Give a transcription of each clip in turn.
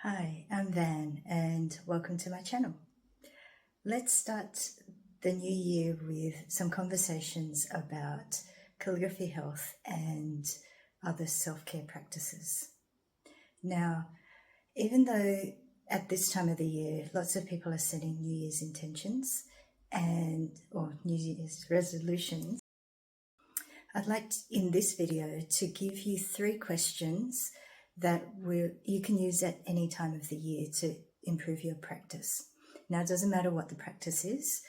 Hi, I'm Van and welcome to my channel. Let's start the new year with some conversations about Calligraphy Health and other self-care practices. Now, even though at this time of the year, lots of people are setting New Year's intentions or New Year's resolutions, I'd like in this video to give you 3 questions that you can use at any time of the year to improve your practice. Now, it doesn't matter what the practice is.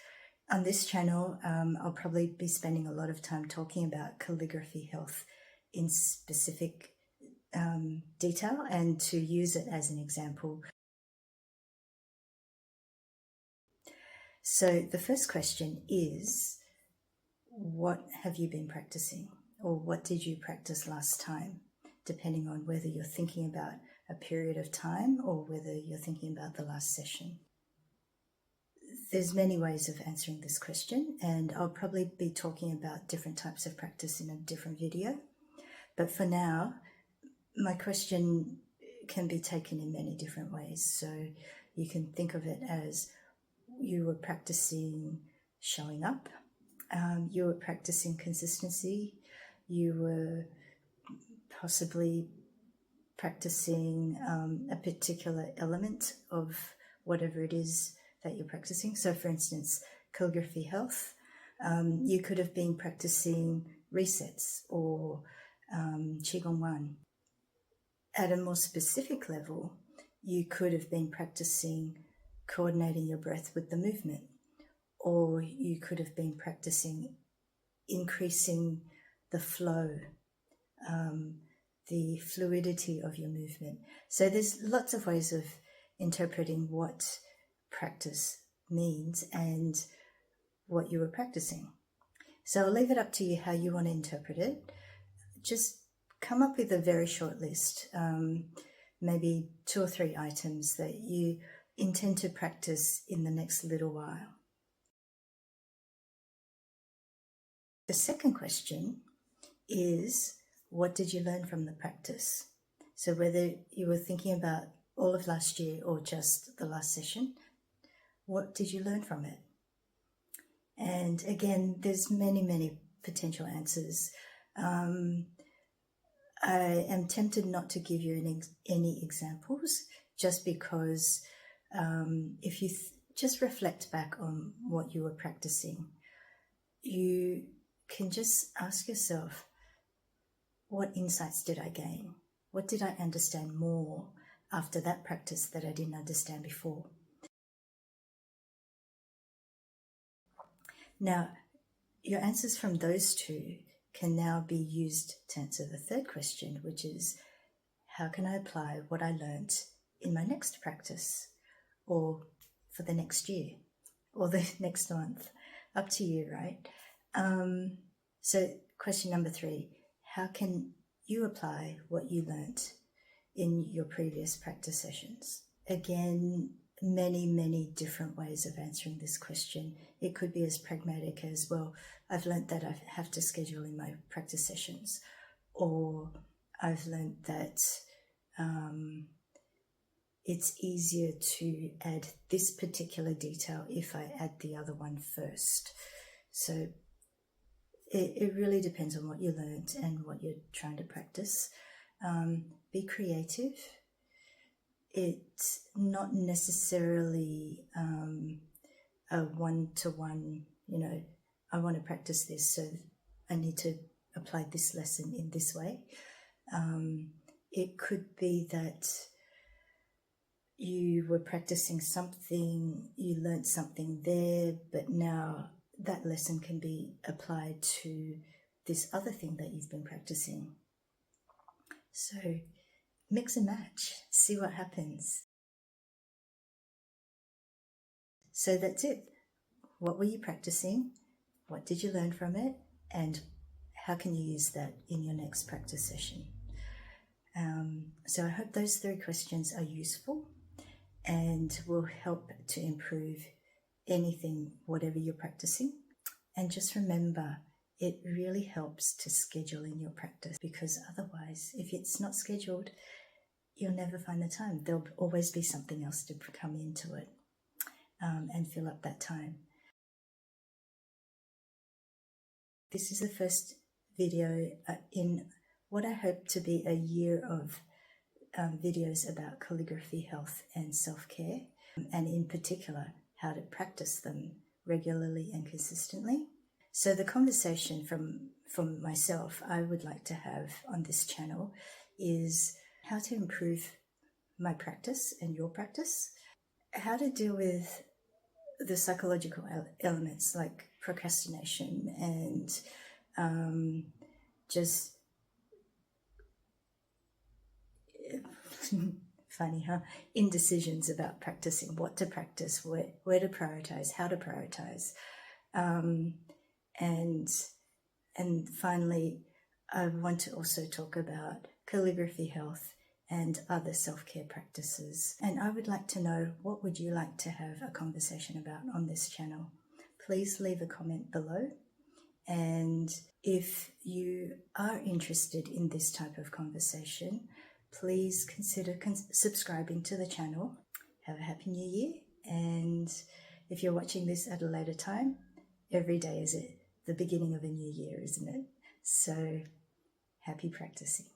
On this channel, I'll probably be spending a lot of time talking about Calligraphy Health in specific detail and to use it as an example. So the first question is, what have you been practicing, or what did you practice last time, depending on whether you're thinking about a period of time or whether you're thinking about the last session. There's many ways of answering this question, and I'll probably be talking about different types of practice in a different video. But for now, my question can be taken in many different ways. So you can think of it as you were practicing showing up, you were practicing consistency, you were possibly practicing a particular element of whatever it is that you're practicing. So for instance, Calligraphy Health, you could have been practicing resets or Qigong Wan. At a more specific level, you could have been practicing coordinating your breath with the movement, or you could have been practicing increasing the flow, the fluidity of your movement. So there's lots of ways of interpreting what practice means and what you were practicing. So I'll leave it up to you how you want to interpret it. Just come up with a very short list, maybe 2 or 3 items that you intend to practice in the next little while. The second question is, what did you learn from the practice? So whether you were thinking about all of last year or just the last session, what did you learn from it? And again, there's many potential answers. I am tempted not to give you any examples, just because if you just reflect back on what you were practicing, you can just ask yourself, what insights did I gain? What did I understand more after that practice that I didn't understand before? Now, your answers from those 2 can now be used to answer the third question, which is, how can I apply what I learnt in my next practice, or for the next year, or the next month? Up to you, right? So question number 3, how can you apply what you learnt in your previous practice sessions? Again, many different ways of answering this question. It could be as pragmatic as, well, I've learnt that I have to schedule in my practice sessions, or I've learnt that it's easier to add this particular detail if I add the other one first. So it really depends on what you learned and what you're trying to practice. Be creative. It's not necessarily a one-to-one, I want to practice this, so I need to apply this lesson in this way. It could be that you were practicing something, you learned something there, but now that lesson can be applied to this other thing that you've been practicing. So mix and match, see what happens. So that's it. What were you practicing? What did you learn from it? And how can you use that in your next practice session? So I hope those 3 questions are useful and will help to improve anything, whatever you're practicing. And just remember, it really helps to schedule in your practice, because otherwise, if it's not scheduled, you'll never find the time. There'll always be something else to come into it and fill up that time. This is the first video in what I hope to be a year of videos about calligraphy health and self-care, and in particular how to practice them regularly and consistently. So the conversation from myself I would like to have on this channel is how to improve my practice and your practice, how to deal with the psychological elements like procrastination and just funny, huh? Indecisions about practicing, what to practice, where to prioritize, how to prioritize, and finally, I want to also talk about calligraphy health and other self-care practices. And I would like to know, what would you like to have a conversation about on this channel? Please leave a comment below. And if you are interested in this type of conversation, please consider subscribing to the channel. Have a happy new year. And if you're watching this at a later time, every day is the beginning of a new year, isn't it? So happy practicing.